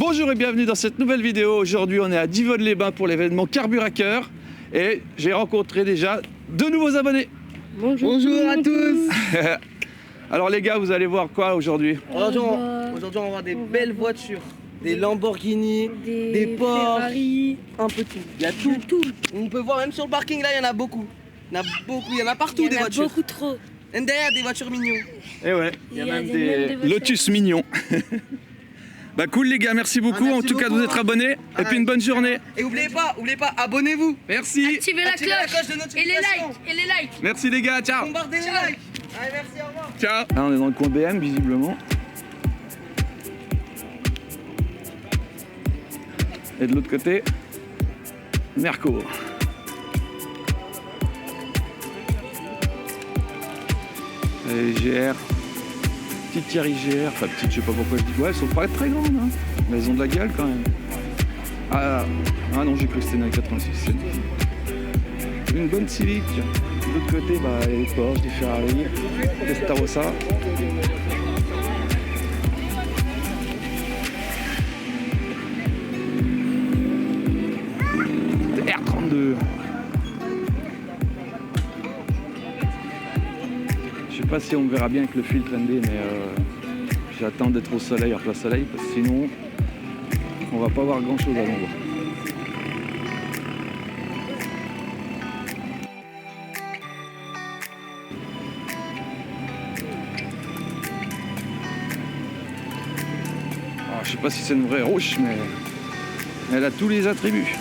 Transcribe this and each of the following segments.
Bonjour et bienvenue dans cette nouvelle vidéo. Aujourd'hui, on est à Divonne-les-Bains pour l'événement Carburacker et j'ai rencontré déjà deux nouveaux abonnés. Bonjour à tous. Alors les gars, vous allez voir quoi aujourd'hui? Aujourd'hui, on va voir des belles voitures, des Lamborghini, des Porsche, Ferrari, un peu tout. Il y a tout. On peut voir même sur le parking là, il y en a beaucoup. Il y en a partout des voitures. beaucoup trop. Et derrière des voitures mignonnes. Et ouais, il y a même des voitures. Lotus mignons. Bah cool les gars, merci beaucoup merci en tout cas de beaucoup, vous être abonnés et puis une bonne journée. Et oubliez pas, abonnez-vous. Merci. Activez la Activez la cloche cloche de notification. et les likes. Merci les gars, ciao. Bombardez les likes. Allez, merci, au revoir. Ciao. Là on est dans le coin BM visiblement. Et de l'autre côté, Merco. Et GR, petite Thierry GR, enfin petite, je sais pas pourquoi je dis. Ouais, elles sont pas très grandes, hein. Mais elles ont de la gueule quand même. Ah non, j'ai cru que c'était une 86. Une bonne Civic. De l'autre côté, bah, il y a des Porsche, des Ferrari, des Starossa. Des R32. Je sais pas si on verra bien avec le filtre ND, mais j'attends d'être au soleil, en plein soleil, parce que sinon on va pas voir grand chose à l'ombre. Alors, je sais pas si c'est une vraie rouge, mais elle a tous les attributs.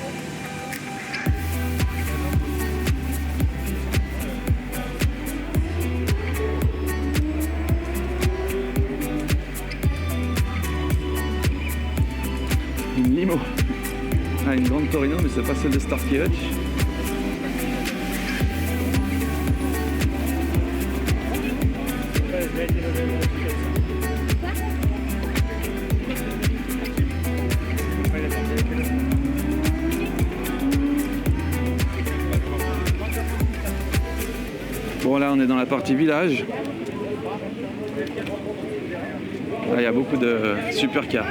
Une limo. Ah, une grande Torino, mais c'est pas celle de Starkey Hutch. Bon, là on est dans la partie village. Là il y a beaucoup de supercars.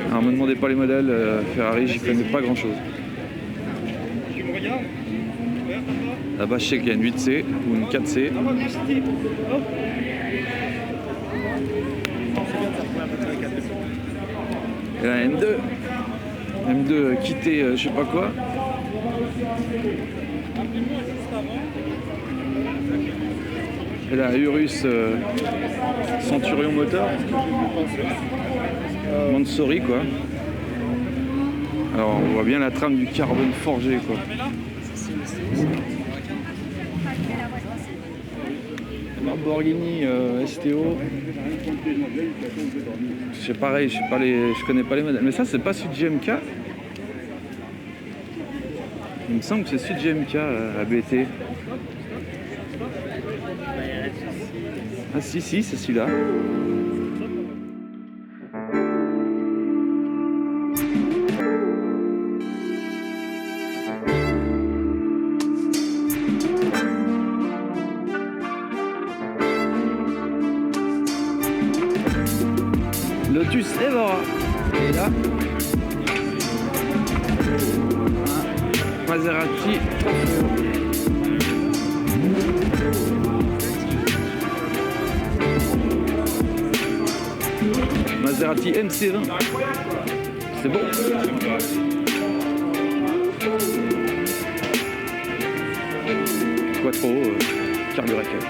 Alors me demandez pas les modèles, Ferrari j'y connais pas grand chose. Là-bas je sais qu'il y a une 8C ou une 4C. Et la M2 quittée je sais pas quoi. Et la Urus Centurion moteur. Mansory quoi. Alors on voit bien la trame du carbone forgé quoi. Lamborghini STO. C'est pareil, je connais pas les modèles. Mais ça c'est pas Sud GMK. Il me semble que c'est Sud GMK ABT. Ah si c'est celui-là. Lotus Evora. Et là, Maserati. Maserati MC20. C'est bon. Quattro, Carburacker.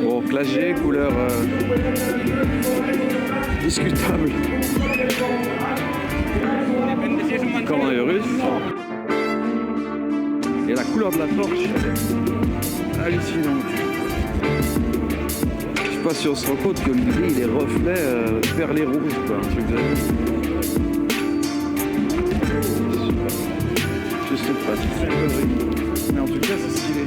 Bon, classe G, couleur discutable. Comme un Urus. Et la couleur de la Porsche, elle est hallucinante. Je sais pas si on se rend compte que le gris, il est reflet perlé rouge, quoi, un truc de... Je sais pas, c'est une connerie. Mais en tout cas, c'est stylé.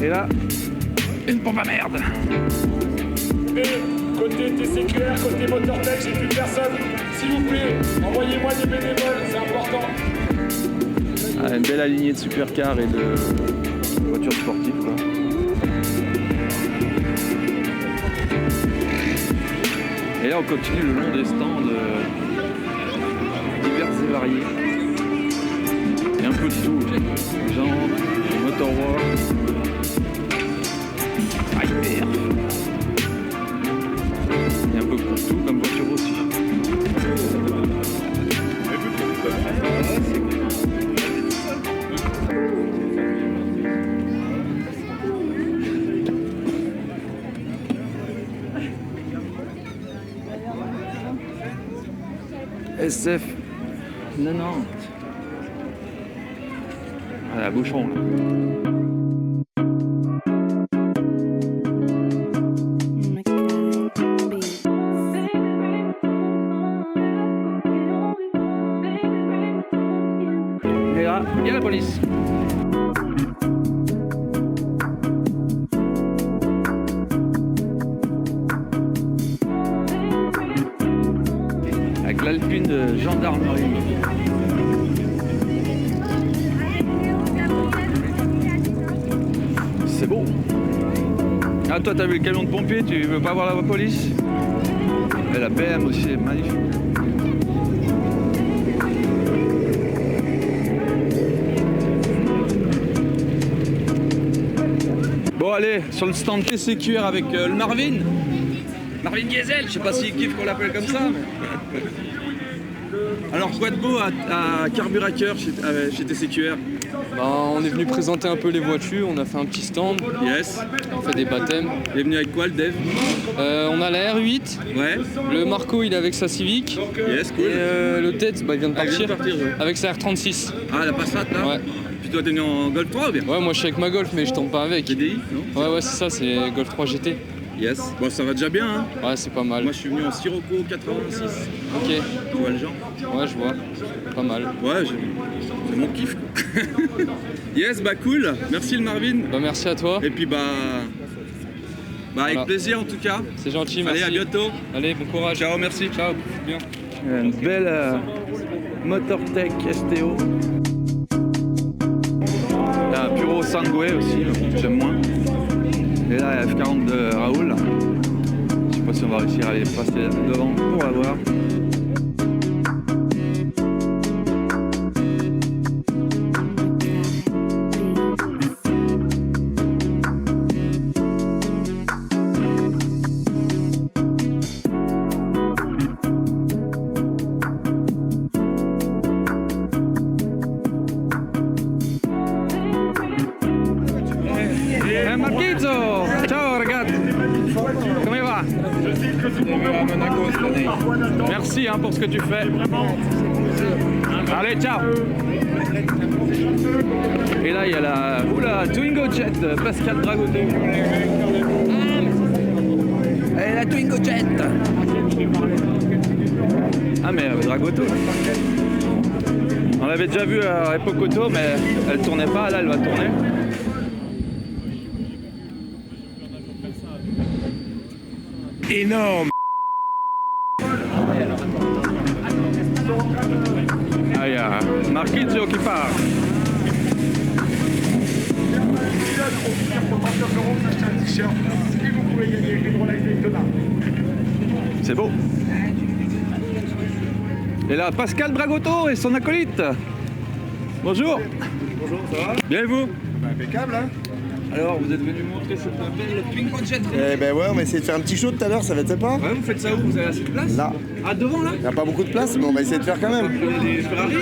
Et là, une pompe à merde. Et côté TCQR, côté Motortech, j'ai plus personne. S'il vous plaît, envoyez-moi des bénévoles, c'est important. Ah, une belle alignée de supercars et de voitures sportives, quoi. Et là, on continue le long des stands divers et variés. Et un peu de tout. Genre, Motorwar, Hyper. Et un peu pour tout comme voiture aussi. SF 90. Ah, la bouchon là. Et là, il y a la police. Avec l'Alpine de gendarmerie. C'est beau. Ah, toi, t'as vu le camion de pompier, tu veux pas voir la police? Et la BM aussi est magnifique. Bon, allez, sur le stand TCQR avec le Marvin. Marvin Diesel, je sais pas s'il kiffe qu'on l'appelle comme ça. Mais... Alors, quoi de beau à Carburateur chez TCQR? On est venu présenter un peu les voitures, on a fait un petit stand, Yes. on fait des baptêmes. Il est venu avec quoi le dev? On a la R8, Ouais. le Marco il est avec sa Civic, Yes, cool. et le Ted il vient de Ah, il vient partir, de partir, ouais. avec sa R36. Ah, la Passat là? Ouais. Puis toi, t'es venu en Golf 3 ou bien? Ouais, moi je suis avec ma Golf mais je tombe pas avec. GDI, non? Ouais, c'est ça, c'est Golf 3 GT. Yes. Bon, ça va déjà bien, hein? Ouais, c'est pas mal. Moi, je suis venu en Sirocco 86. Ok, Tu vois le genre? ouais, je vois. Pas mal. Ouais, c'est mon kiff, quoi. Yes, bah cool. Merci le Marvin. Bah, merci à toi, Et puis, bah avec Voilà. plaisir en tout cas. c'est gentil, Allez, merci. à bientôt. Allez, bon courage. Ciao, merci. Ciao, bien. Une belle Motortech STO. Il y a un Puro Sangue aussi, mais bon, j'aime moins. Et là, il y a F40 de Raoul. Je sais pas si on va réussir à aller passer devant pour la voir. Marchizzo! Ciao ragazzi! Come va? Merci hein, pour ce que tu fais. Allez, ciao! Et là, il y a la Twingo Jet de Pascal Dragotto. Et la Twingo Jet! Ah, mais Dragotto. On l'avait déjà vu à Epocoto, mais elle tournait pas. Là, elle va tourner. Énorme. Ah, il y a Marchizzo qui part. C'est beau. Et là, Pascal Dragotto et son acolyte. Bonjour. Bonjour, ça va? Bien et vous? Impeccable, hein? Alors, vous êtes venu montrer cette belle Twingo Jet. Eh ben ouais, on va essayer de faire un petit show tout à l'heure, ça va être sympa. Ouais, vous faites ça où? Vous avez assez de place? Là. Ah, devant là? Il n'y a pas beaucoup de place, mais on va essayer de faire quand même. Les Ferrari?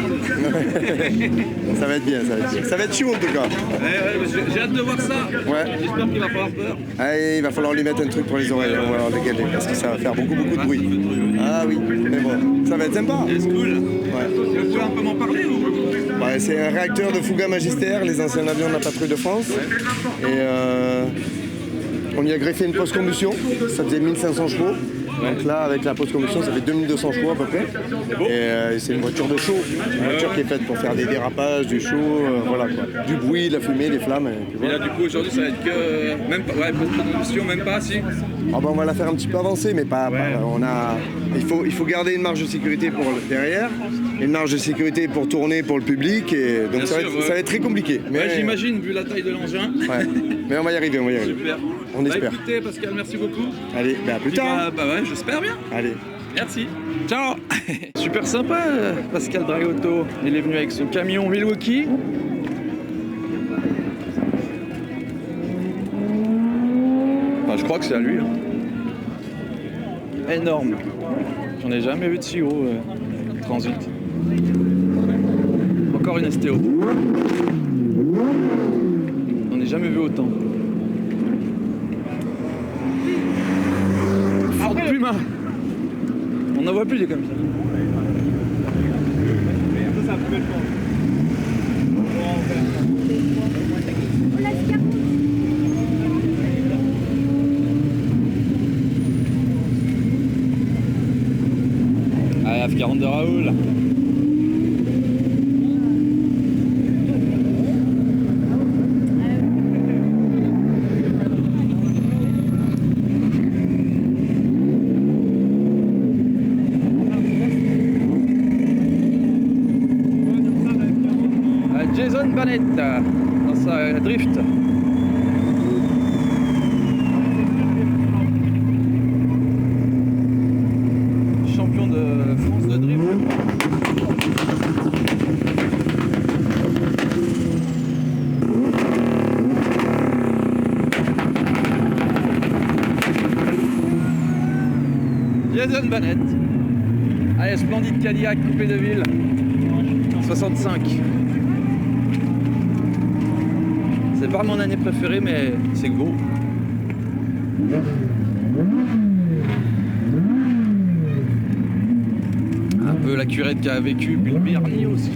Ça va être bien, ça va être bien. Ça va être chaud en tout cas. Ouais, j'ai hâte de voir ça. Ouais. J'espère qu'il va pas avoir peur. Allez, il va falloir lui mettre un truc pour les oreilles, on va leur dégager, parce que ça va faire beaucoup de bruit. Ah oui, mais bon, ça va être sympa. C'est cool. Ouais. Vous pouvez un peu m'en parler ou? Ouais, c'est un réacteur de Fouga Magister, les anciens avions de la patrouille de France. Et on y a greffé une post-combustion, ça faisait 1500 chevaux. Donc là, avec la post-combustion, ça fait 2200 chevaux à peu près. Et c'est une voiture de show. Une voiture qui est faite pour faire des dérapages, du show, voilà quoi. Du bruit, de la fumée, des flammes. Et puis Et voilà. là, du coup, aujourd'hui, ça va être que. Même pas. Ouais, post-combustion, même pas, si. Ah bah, on va la faire un petit peu avancer, mais pas. Il faut garder une marge de sécurité pour derrière, et une marge de sécurité pour tourner pour le public. Et donc Bien ça, sûr, ça va être très compliqué. Ouais, j'imagine, vu la taille de l'engin. Ouais. Mais on va y arriver, on va y arriver. Super. On espère. Écoutez, Pascal, merci beaucoup. Allez, à plus tard. Bah ouais, j'espère bien. Allez. Merci. Ciao. Super sympa, Pascal Dragotto. Il est venu avec son camion Milwaukee. Enfin, je crois que c'est à lui. Énorme. J'en ai jamais vu de si gros transit. Encore une STO. J'en ai jamais vu autant. Ford Puma. On n'en voit plus des comme ça. Allez, F40 de Raoul. Jason Bannett dans sa drift. Champion de France de drift. Jason Bannett. Allez, splendide Cadillac coupé de ville. 65. C'est pas mon année préférée, mais c'est beau. Un peu la curette qui a vécu Bull Bernie aussi.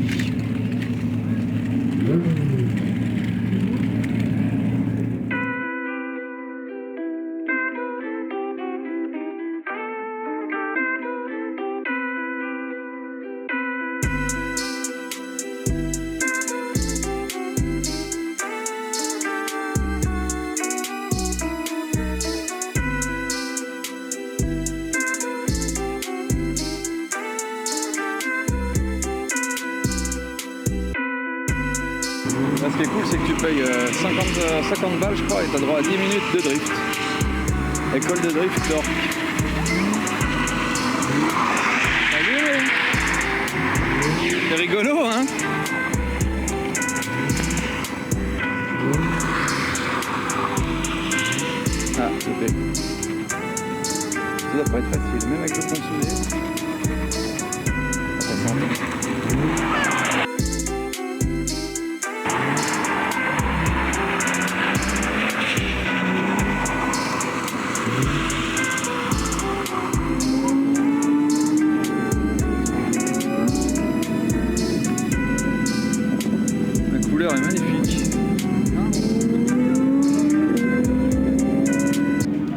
Là, ce qui est cool, c'est que tu payes 50 balles, je crois, et tu as droit à 10 minutes de drift. École de drift d'Orc. C'est rigolo, hein? Ah, c'est fait. Ça doit pas être facile, même avec le poncelet. La couleur est magnifique.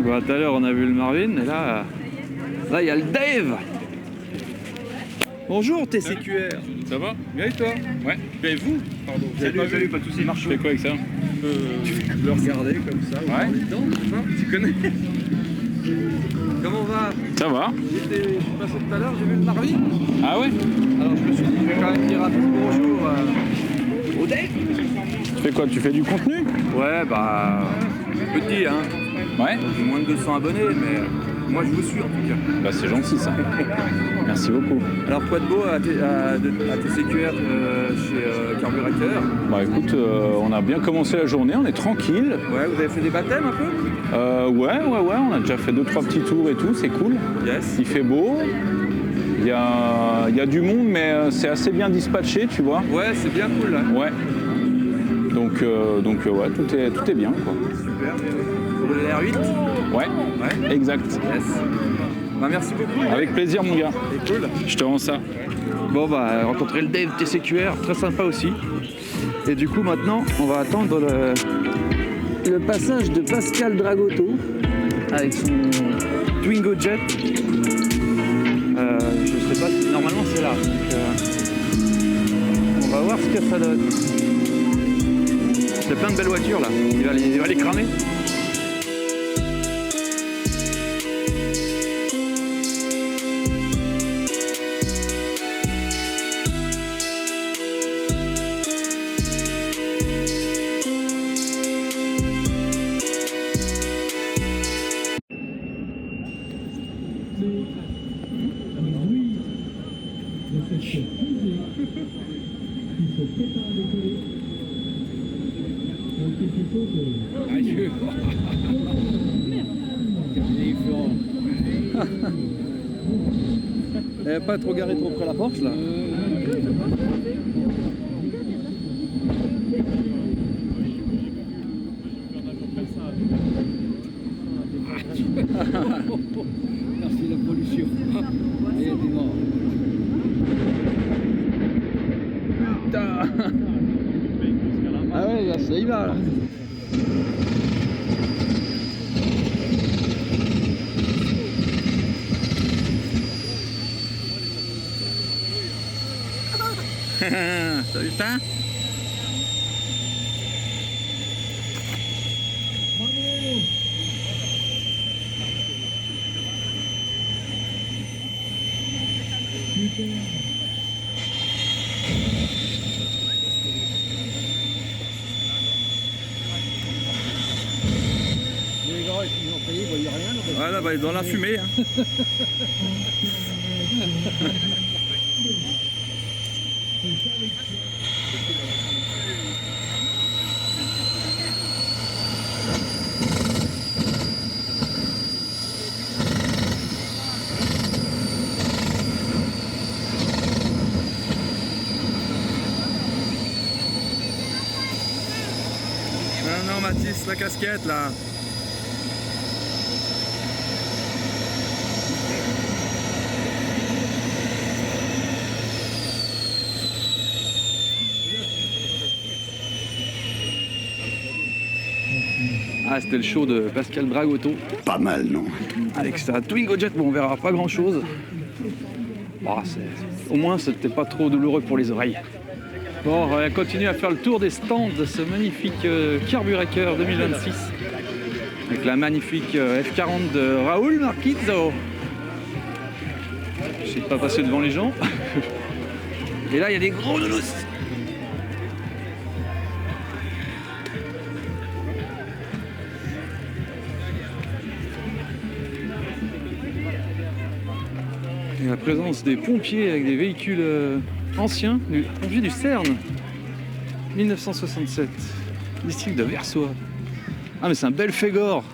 Bon, tout à l'heure on a vu le Marvin et là il y a le Dave. Bonjour TCQR. Ça va? Bien et toi? Ouais. Et vous? Pardon. Salut, pas de soucis, marche. Tu fais quoi avec ça? Tu le regarder comme ça, Ouais. on est dedans, hein, tu connais. Comment va? Ça va? Je suis passé tout à l'heure, j'ai vu le Marvin. Ah ouais? Alors je me suis dit, je vais quand même dire un petit bonjour au Dave. Tu fais quoi? Tu fais du contenu? Ouais, bah, petit, hein. Ouais. J'ai moins de 200 abonnés, mais moi je vous suis en tout cas. Bah c'est gentil ça. Merci beaucoup. Alors quoi de beau à TCQR chez Carburateur? Bah écoute, on a bien commencé la journée, on est tranquille. Ouais, vous avez fait des baptêmes un peu? Ouais, on a déjà fait 2-3 petits tours et tout, c'est cool. Yes. Il fait beau. Il y a du monde, mais c'est assez bien dispatché, tu vois. Ouais, c'est bien cool là. Ouais. Donc ouais, tout est bien quoi. Super. Vous roulez la R8? Ouais, Ouais. exact. Yes. Bah merci beaucoup. Avec plaisir mon gars. C'est cool. Je te rends ça. Bon bah rencontrer le Dave TCQR, très sympa aussi. Et du coup maintenant on va attendre le passage de Pascal Dragotto avec son Twingo Jet. Je sais pas si normalement c'est là. Donc, on va voir ce que ça donne. C'est plein de belles voitures là. Il va les cramer. Elle va pas trop garé trop près la Porsche là. Merci la pollution. Il y a des morts. Putain. Ah ouais, là, ça y va là. T'as vu ça? Les gars, ils ont payé, ils voyaient rien. Voilà, bah, dans la fumée. Hein. Non, Mathis, la casquette là. Ah, c'était le show de Pascal Dragotto. Pas mal, non? Avec sa Twingo Jet, bon, on verra pas grand chose. Bon, au moins, c'était pas trop douloureux pour les oreilles. Bon, on va continuer à faire le tour des stands de ce magnifique Carburecker 2026. Avec la magnifique F40 de Raoul Marquizzo. Je sais pas passer devant les gens. Et là, il y a des gros nounous. Et la présence des pompiers avec des véhicules anciens, du pompier du CERN, 1967, district de Versoix. Ah mais c'est un bel Fégor.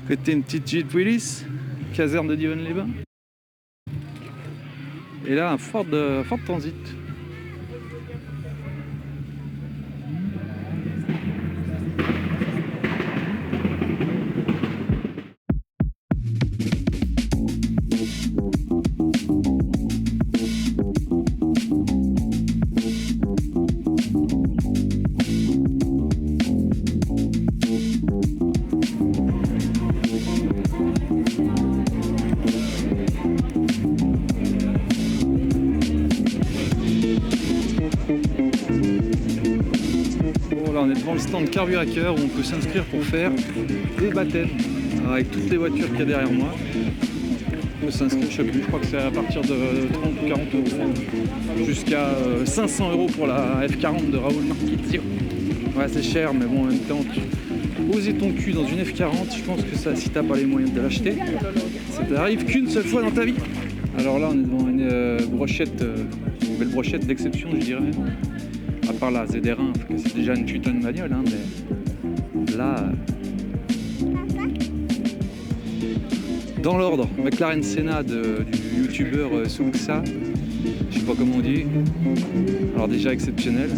Côté une petite Jeep Willys, caserne de Divonne-les-Bains. Et là un Ford Transit. On est devant le stand Carburecker où on peut s'inscrire pour faire des baptêmes. Alors, avec toutes les voitures qu'il y a derrière moi. On peut s'inscrire, je sais plus, je crois que c'est à partir de 30 ou 40 euros. Jusqu'à 500 euros pour la F40 de Raoul Marquizio. Ouais, c'est cher, mais bon, en même temps, poser ton cul dans une F40, je pense que ça, si t'as pas les moyens de l'acheter, ça t'arrive qu'une seule fois dans ta vie. Alors là, on est devant une brochette, une belle brochette d'exception, je dirais même. À part la ZR1, parce que c'est déjà une putain de bagnole, hein, mais là, dans l'ordre, McLaren Senna du youtubeur Sungsa, je sais pas comment on dit, alors déjà exceptionnel.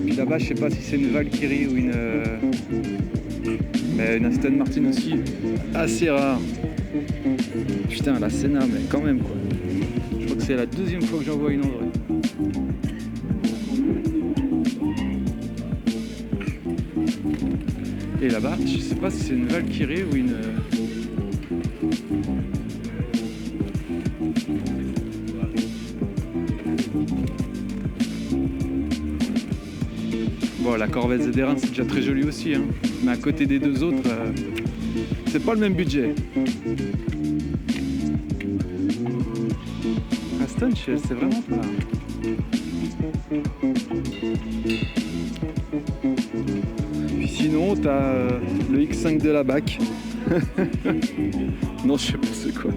Puis là-bas, je sais pas si c'est une Valkyrie ou mais une Aston Martin aussi, assez rare. Putain, la Senna, mais quand même quoi. Je crois que c'est la deuxième fois que j'en vois une en vrai. Et là-bas, je sais pas si c'est une Valkyrie ou une... Bon, la Corvette ZR1 c'est déjà très joli aussi, hein. Mais à côté des deux autres, c'est pas le même budget. Aston, je sais vraiment pas. Puis sinon, t'as le X5 de la BAC. Non, je sais pas c'est quoi.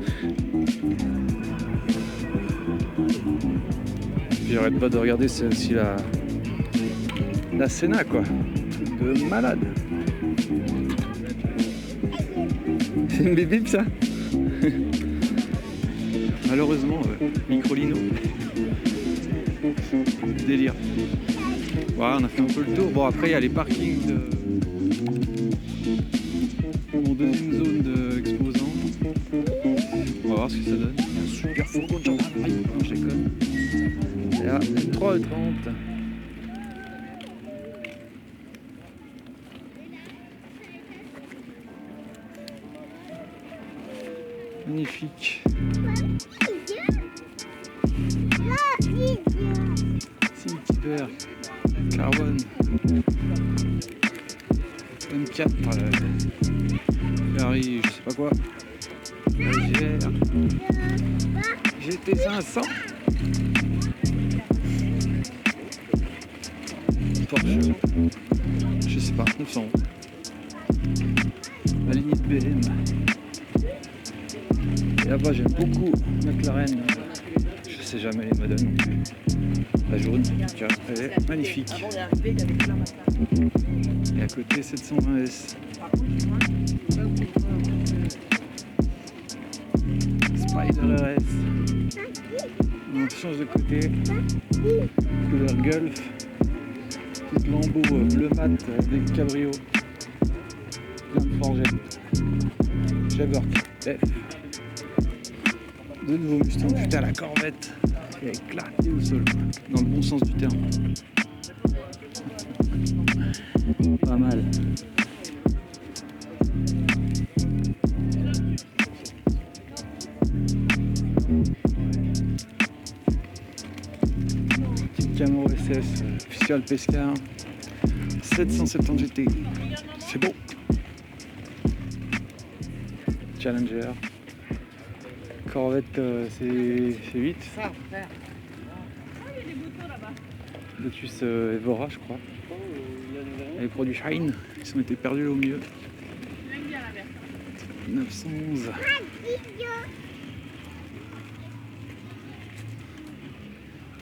Puis j'arrête pas de regarder, c'est aussi la Senna, quoi. Truc de malade. C'est une bip ça. Malheureusement, micro-lino. Délire. Voilà, on a fait un peu le tour. Bon, après, il y a les parkings de... Mon deuxième zone d'exposants. On va voir ce que ça donne. Il y a un super fourgon de gendarmerie. Non, je déconne. Et là, 3h30. Magnifique. Silkeberg, Carbone, M4, Ferrari, je sais pas quoi, GR, GT500, Porsche, je sais pas, 900 €. La ligne de BM. Et là-bas j'aime beaucoup McLaren, je sais jamais les modèles non plus. La jaune, tiens, elle est magnifique. Et à côté 720S. Spider RS. On change de côté. Couleur Gulf. Petite lambeau bleu mat des cabrios. Plein de forgettes. Jaguar F. De nouveaux Mustang. Putain, la Corvette. Elle est éclatée au sol, quoi. Dans le bon sens du terme. Pas mal. Petite Camaro SS, official Pescar, 770 GT. C'est beau. Challenger. Corvette, c'est 8. Lotus Evora, je crois. Et les produits Shine, ils sont été perdus au milieu. 911.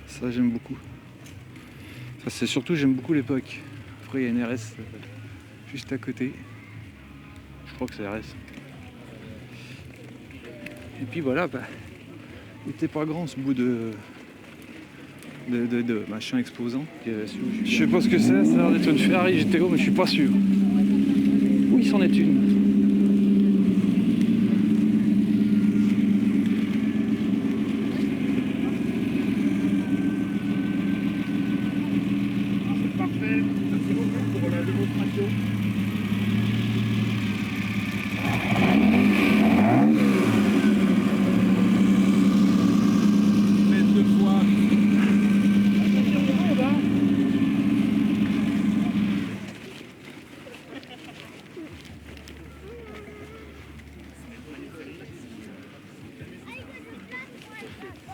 Ça, j'aime beaucoup. Ça, c'est surtout, j'aime beaucoup l'époque. Après, il y a une RS juste à côté. Je crois que c'est RS. Et puis voilà, bah, il était pas grand ce bout de machin exposant. Je sais pas ce que c'est, ça a l'air d'être une Ferrari GTO, mais je suis pas sûr. Oui, c'en est une. C'est parfait. Merci beaucoup pour la démonstration.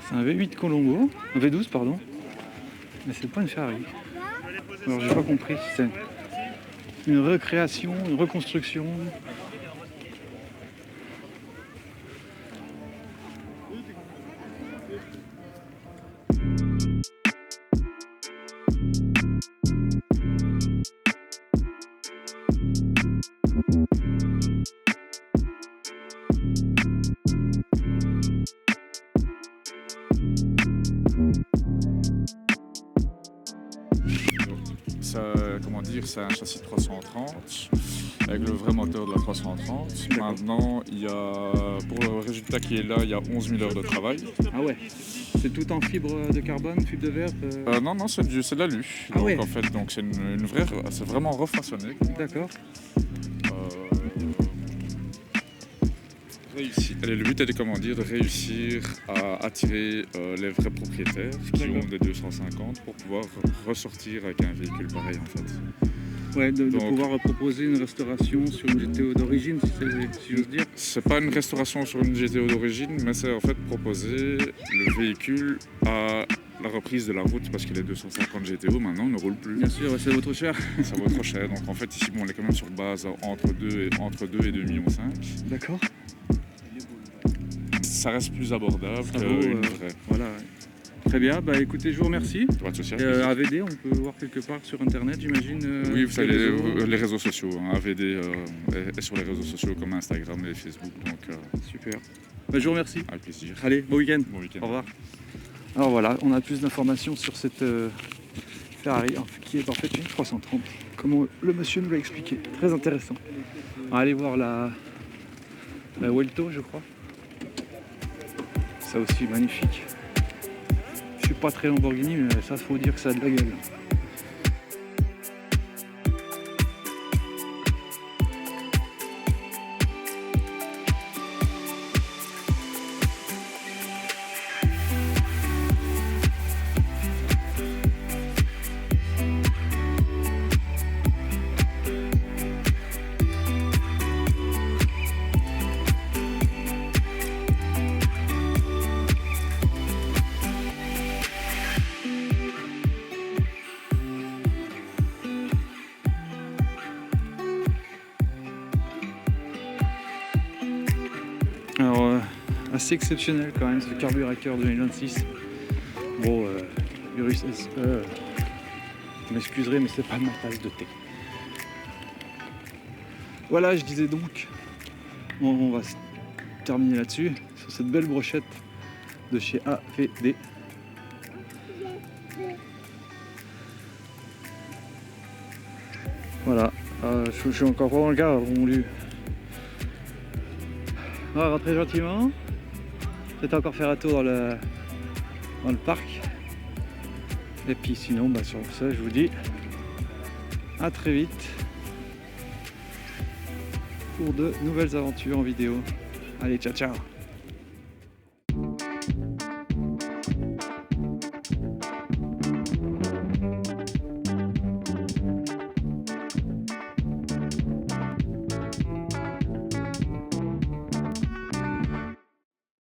C'est un V8 Colombo, un V12 pardon, mais c'est pas une Ferrari. Alors j'ai pas compris si c'est une recréation, une reconstruction. Ça, comment dire, c'est un châssis 330 avec le vrai moteur de la 330. Maintenant, il y a, pour le résultat qui est là, il y a 11 000 heures de travail. Ah ouais. C'est tout en fibre de carbone, fibre de verre Non, non, c'est de l'alu. Ah ouais. En fait, donc c'est une vraie, c'est vraiment refaçonné. D'accord. Allez, le but est de réussir à attirer les vrais propriétaires qui ont des 250 pour pouvoir ressortir avec un véhicule pareil en fait. Ouais, de pouvoir proposer une restauration sur une GTO d'origine, si j'ose dire. C'est pas une restauration sur une GTO d'origine, mais c'est en fait proposer le véhicule à la reprise de la route parce qu'il est 250 GTO maintenant, ne roule plus. Bien sûr, ça vaut trop cher. Ça vaut trop cher, donc en fait ici bon, on est quand même sur base entre 2 et 2,5 millions. D'accord. Ça reste plus abordable qu'une vraie. Voilà. Très bien, bah écoutez, je vous remercie. Pas de souci. AVD, on peut voir quelque part sur internet, j'imagine. Oui, vous savez, les réseaux sociaux. Hein. AVD est sur les réseaux sociaux comme Instagram et Facebook. Donc, super. Bah, je vous remercie. Avec plaisir. Allez, bon week-end. Bon week-end. Au revoir. Alors voilà, on a plus d'informations sur cette Ferrari qui est en fait une 330. Comment le monsieur nous l'a expliqué. Très intéressant. On va aller voir la Vuelto, je crois. Ça aussi magnifique. Je suis pas très Lamborghini, mais ça faut dire que ça a de la gueule. Alors, assez exceptionnel quand même ce carburateur 2026. Bon, Urus SE, vous m'excuserez, mais c'est pas ma tasse de thé. Voilà, je disais donc, on va terminer là-dessus, sur cette belle brochette de chez AVD. Voilà, je suis encore pas dans le cadre, mon lieu. On va rentrer gentiment, peut-être encore faire un tour dans le parc. Et puis sinon, bah, sur ça, je vous dis à très vite pour de nouvelles aventures en vidéo. Allez, ciao ciao!